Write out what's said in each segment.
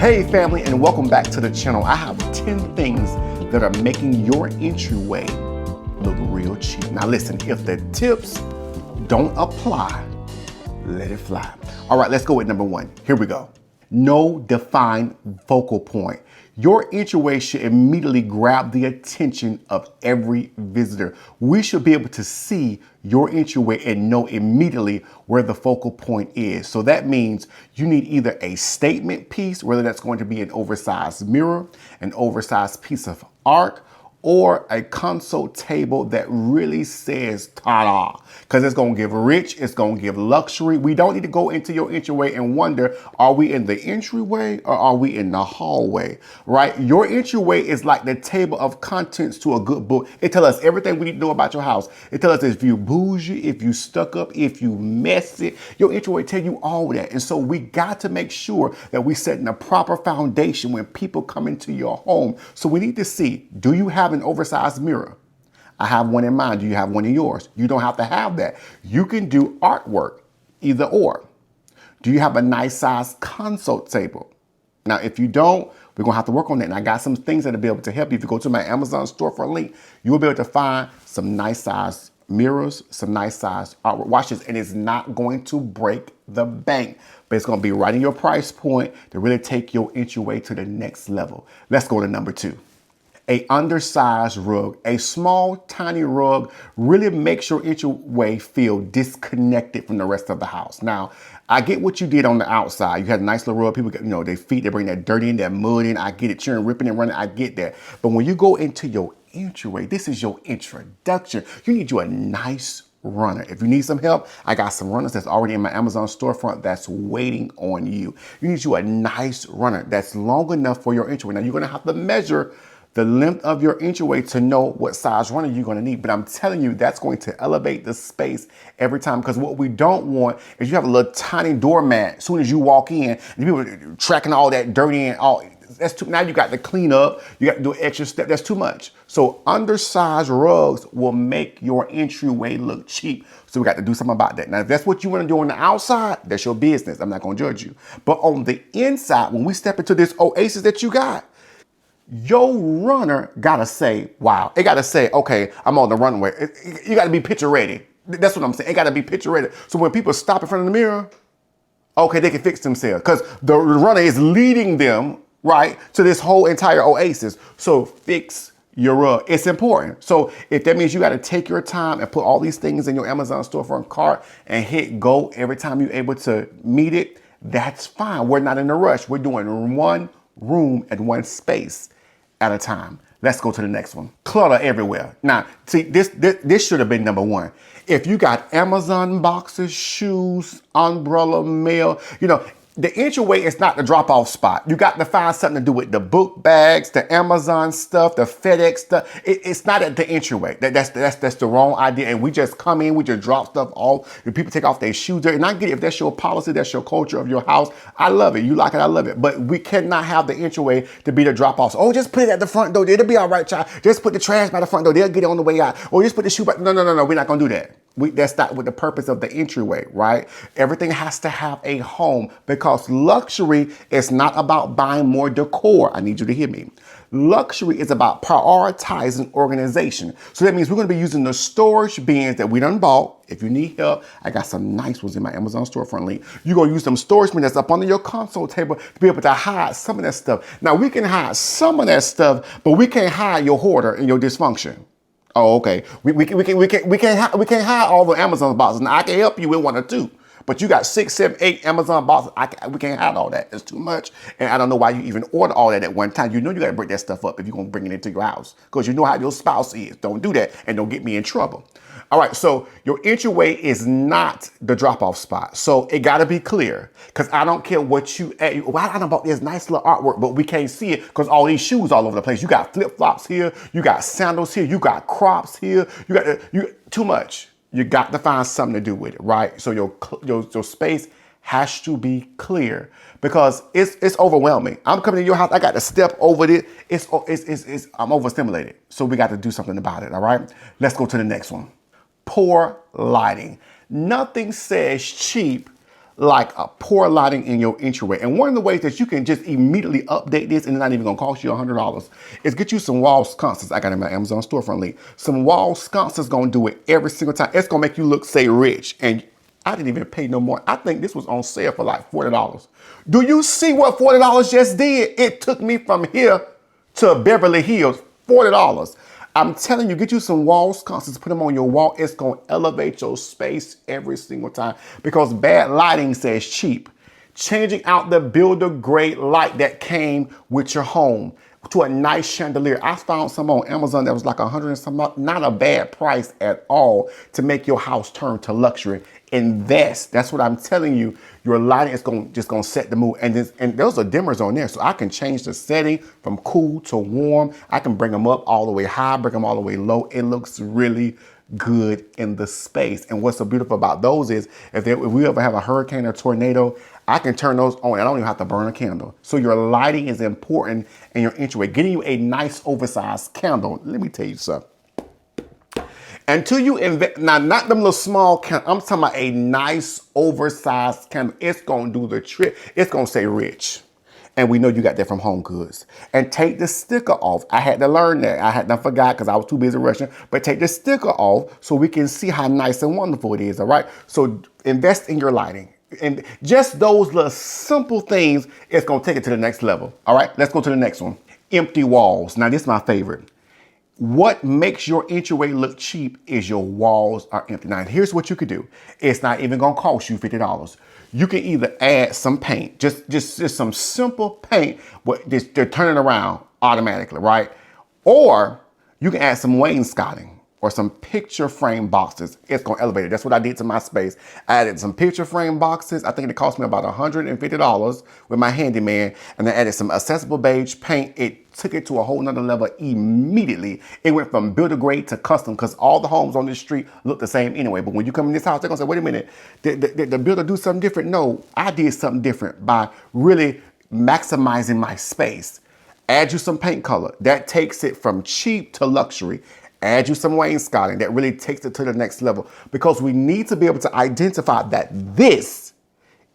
Hey family, and welcome back to the channel. I have 10 things that are making your entryway look real cheap. Now listen, if the tips don't apply, let it fly. All right, let's go with number one. Here we go. No defined focal point. Your entryway should immediately grab the attention of every visitor. We should be able to see your entryway and know immediately where the focal point is. So that means you need either a statement piece, whether that's going to be an oversized mirror, an oversized piece of art, or a console table that really says ta-da, because it's gonna give rich, it's gonna give luxury. We don't need to go into your entryway and wonder, are we in the entryway or are we in the hallway, right? Your entryway is like the table of contents to a good book. It tells us everything we need to know about your house. It tells us if you bougie, if you stuck up, if you messy, your entryway tell you all that. And so we got to make sure that we set in a proper foundation when people come into your home. So we need to see, do you have an oversized mirror? I have one in mind. Do you have one in yours? You don't have to have that. You can do artwork, either or. Do you have a nice size console table? Now, if you don't, we're gonna have to work on that. And I got some things that'll be able to help you. If you go to my Amazon storefront link, you will be able to find some nice size mirrors, some nice size artwork. Watch this, and it's not going to break the bank, but it's gonna be right in your price point to really take your entryway to the next level. Let's go to number two. A undersized rug. A small, tiny rug really makes your entryway feel disconnected from the rest of the house. Now, I get what you did on the outside. You had a nice little rug. People get, their feet, they bring that dirt in, that mud in. I get it, cheering, ripping and running. I get that. But when you go into your entryway, this is your introduction. You need you a nice runner. If you need some help, I got some runners that's already in my Amazon storefront that's waiting on you. You need you a nice runner that's long enough for your entryway. Now, you're going to have to measure the length of your entryway to know what size runner you're gonna need. But I'm telling you, that's going to elevate the space every time, because what we don't want is you have a little tiny doormat as soon as you walk in, and people are tracking all that dirt in, that's too, now you got to clean up, you got to do an extra step, that's too much. So undersized rugs will make your entryway look cheap. So we got to do something about that. Now, if that's what you want to do on the outside, that's your business. I'm not gonna judge you. But on the inside, when we step into this oasis that you got, your runner gotta say, wow. It gotta say, okay, I'm on the runway. You gotta be picture ready. That's what I'm saying. It gotta be picture ready. So when people stop in front of the mirror, okay, they can fix themselves, because the runner is leading them, right, to this whole entire oasis. So fix your rug. It's important. So if that means you gotta take your time and put all these things in your Amazon storefront cart and hit go every time you're able to meet it, that's fine. We're not in a rush. We're doing one room and one space at a time. Let's go to the next one. Clutter everywhere. Now, see, this should have been number one. If you got Amazon boxes, shoes, umbrella, mail, the entryway is not the drop-off spot. You got to find something to do with the book bags, the Amazon stuff, the FedEx stuff. It's not at the entryway. That's the wrong idea. And we just come in, we just drop stuff off. The people take off their shoes there. And I get it. If that's your policy, that's your culture of your house, I love it. You like it, I love it. But we cannot have the entryway to be the drop-off. Oh, just put it at the front door. It'll be all right, child. Just put the trash by the front door. They'll get it on the way out. Or just put the shoe back. No. We're not going to do that. That's not what the purpose of the entryway, right? Everything has to have a home, because luxury is not about buying more decor. I need you to hear me. Luxury is about prioritizing organization. So that means we're going to be using the storage bins that we done bought. If you need help, I got some nice ones in my Amazon storefront link. You're going to use some storage bins that's up under your console table to be able to hide some of that stuff. Now, we can hide some of that stuff, but we can't hide your hoarder and your dysfunction. Oh, okay. We can't hide all the Amazon boxes. Now, I can help you with one or two, but you got 6, 7, 8 Amazon boxes. We can't hide all that. It's too much. And I don't know why you even order all that at one time. You know you got to break that stuff up if you're going to bring it into your house, because you know how your spouse is. Don't do that, and don't get me in trouble. All right, so your entryway is not the drop-off spot. So it got to be clear, because I don't care what you, well, I don't know about this nice little artwork, but we can't see it because all these shoes all over the place. You got flip-flops here, you got sandals here, you got crops here, too much. You got to find something to do with it, right? So your space has to be clear, because it's overwhelming. I'm coming to your house, I got to step over it. I'm overstimulated. So we got to do something about it, all right? Let's go to the next one. Poor lighting. Nothing says cheap like a poor lighting in your entryway. And one of the ways that you can just immediately update this and it's not even gonna cost you $100 is get you some wall sconces. I got it in my Amazon storefront link. Some wall sconces gonna do it every single time. It's gonna make you look, say, rich. And I didn't even pay no more. I think this was on sale for like $40. Do you see what $40 just did? It took me from here to Beverly Hills, $40. I'm telling you, get you some wall sconces, put them on your wall. It's going to elevate your space every single time because bad lighting says cheap. Changing out the builder grade light that came with your home to a nice chandelier. I found some on Amazon that was like $100 and some, not a bad price at all to make your house turn to luxury. Invest. That's what I'm telling you. Your lighting is just gonna set the mood. And those are dimmers on there, so I can change the setting from cool to warm. I can bring them up all the way high, bring them all the way low. It looks really good in the space. And what's so beautiful about those is if we ever have a hurricane or tornado, I can turn those on. I don't even have to burn a candle. So your lighting is important in your entryway. Getting you a nice oversized candle. Let me tell you something. Until you invest, now not them little small candles, I'm talking about a nice oversized candle. It's gonna do the trick. It's gonna say rich. And we know you got that from Home Goods. And take the sticker off. I had to learn that. I forgot because I was too busy rushing. But take the sticker off so we can see how nice and wonderful it is, all right? So invest in your lighting. And just those little simple things, it's gonna take it to the next level. All right, let's go to the next one. Empty walls. Now this is my favorite. What makes your entryway look cheap is your walls are empty. Now, here's what you could do. It's not even gonna cost you $50. You can either add some paint, just some simple paint, but they're turning around automatically, right? Or you can add some wainscoting or some picture frame boxes. It's gonna elevate it. That's what I did to my space. I added some picture frame boxes. I think it cost me about $150 with my handyman. And I added some accessible beige paint. It took it to a whole nother level immediately. It went from builder grade to custom because all the homes on this street look the same anyway. But when you come in this house, they're gonna say, wait a minute, did the builder do something different? No, I did something different by really maximizing my space. Add you some paint color. That takes it from cheap to luxury. Add you some wainscoting. That really takes it to the next level because we need to be able to identify that this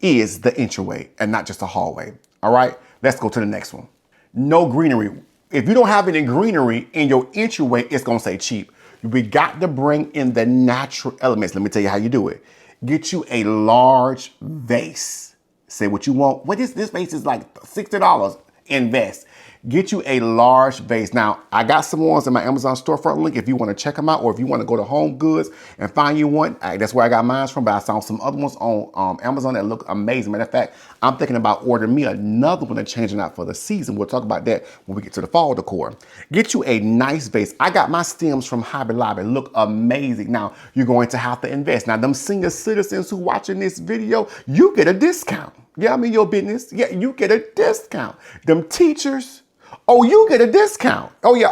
is the entryway and not just a hallway. All right, let's go to the next one. No greenery. If you don't have any greenery in your entryway, it's gonna say cheap. We got to bring in the natural elements. Let me tell you how you do it. Get you a large vase. Say what you want. What is this vase is like $60. Invest. Get you a large vase. Now, I got some ones in my Amazon storefront link if you want to check them out, or if you want to go to Home Goods and find you one. That's where I got mine from, but I saw some other ones on Amazon that look amazing. Matter of fact, I'm thinking about ordering me another one and changing out for the season. We'll talk about that when we get to the fall decor. Get you a nice vase. I got my stems from Hobby Lobby. Look amazing. Now, you're going to have to invest. Now, them senior citizens who watching this video, you get a discount. Yeah, I'm in your business. Yeah, you get a discount. Them teachers, oh, you get a discount. Oh yeah,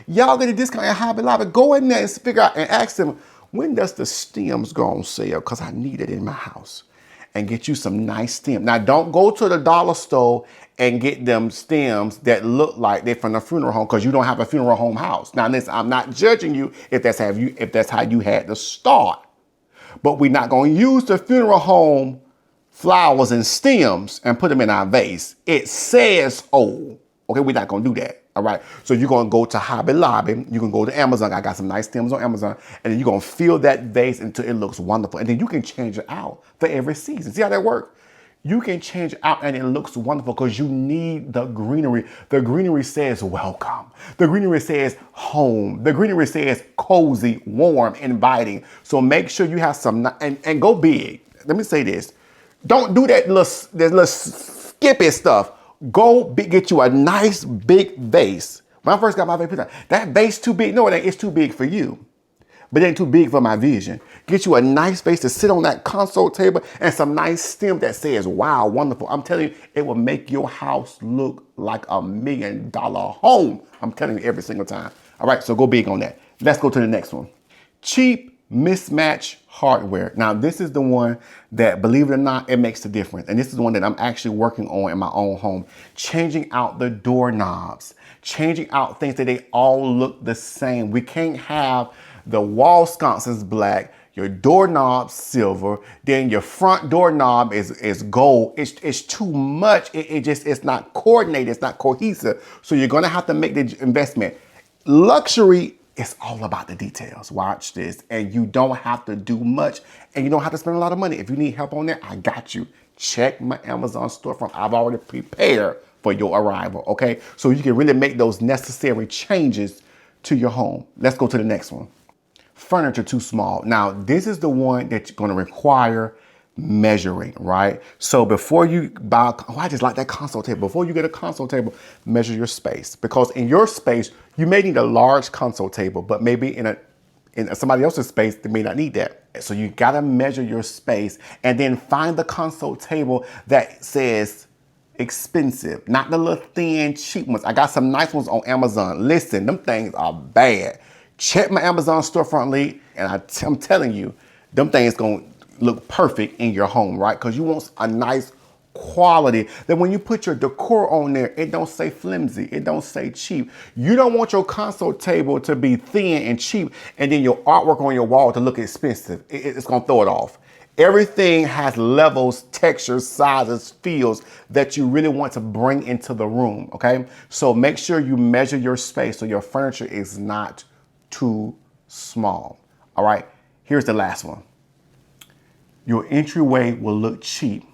y'all get a discount at Hobby Lobby. Go in there and figure out and ask them, when does the stems go on sale? Because I need it in my house. And get you some nice stems. Now don't go to the dollar store and get them stems that look like they're from a funeral home because you don't have a funeral home house. Now listen, I'm not judging you if that's how you had to start. But we're not going to use the funeral home flowers and stems and put them in our vase. It says old. Okay, we're not gonna do that. All right. So you're gonna go to Hobby Lobby. You can go to Amazon. I got some nice stems on Amazon, and then you're gonna fill that vase until it looks wonderful. And then you can change it out for every season. See how that works? You can change it out and it looks wonderful because you need the greenery. The greenery says welcome. The greenery says home. The greenery says cozy, warm, inviting. So make sure you have some and go big. Let me say this. Don't do that little skippy stuff. Go get you a nice big vase. When I first got my vase, that vase too big. No, it ain't. It's too big for you. But it ain't too big for my vision. Get you a nice vase to sit on that console table and some nice stem that says, wow, wonderful. I'm telling you, it will make your house look like $1 million home. I'm telling you every single time. All right, so go big on that. Let's go to the next one. Cheap mismatch hardware. Now, this is the one that, believe it or not, it makes the difference. And this is the one that I'm actually working on in my own home. Changing out the doorknobs, changing out things that they all look the same. We can't have the wall sconces black, your doorknob silver, then your front doorknob is gold. It's too much. It's not coordinated. It's not cohesive. So you're gonna have to make the investment. Luxury is all about the details. Watch this, and you don't have to do much, and you don't have to spend a lot of money. If you need help on that, I got you. Check my Amazon storefront. I've already prepared for your arrival. Okay, so you can really make those necessary changes to your home. Let's go to the next one. Furniture too small. Now, this is the one that's going to require measuring, right? So before you buy, oh, I just like that console table. Before you get a console table, measure your space, because in your space, you may need a large console table, but maybe in somebody else's space, they may not need that. So you got to measure your space and then find the console table that says expensive, not the little thin, cheap ones. I got some nice ones on Amazon. Listen, them things are bad. Check my Amazon storefront link, and I'm telling you, them things gonna look perfect in your home, right? Because you want a nice quality that when you put your decor on there, it don't say flimsy, it don't say cheap. You don't want your console table to be thin and cheap, and then your artwork on your wall to look expensive. It's gonna throw it off. Everything has levels, textures, sizes, feels that you really want to bring into the room, okay? So make sure you measure your space so your furniture is not too small. All right, here's the last one. Your entryway will look cheap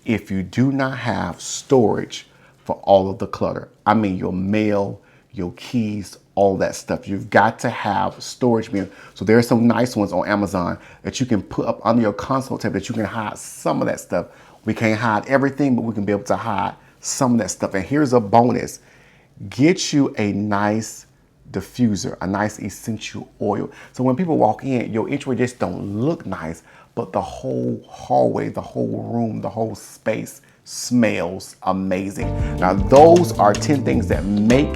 if you do not have storage for all of the clutter. I mean, your mail, your keys, all that stuff. You've got to have storage bins. So there are some nice ones on Amazon that you can put up under your console table that you can hide some of that stuff. We can't hide everything, but we can be able to hide some of that stuff. And here's a bonus. Get you a nice diffuser, a nice essential oil. So when people walk in, your entryway just don't look nice, but the whole hallway, the whole room, the whole space smells amazing. Now, those are 10 things that make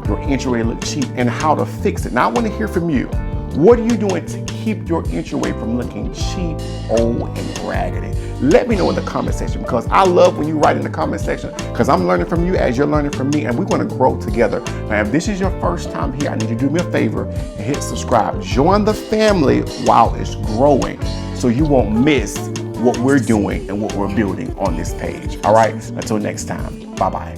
your entryway look cheap and how to fix it. Now, I want to hear from you. What are you doing to keep your entryway from looking cheap, old, and raggedy? Let me know in the comment section, because I love when you write in the comment section, because I'm learning from you as you're learning from me, and we want to grow together. Now, if this is your first time here, I need you to do me a favor and hit subscribe. Join the family while it's growing so you won't miss what we're doing and what we're building on this page. All right, until next time, bye-bye.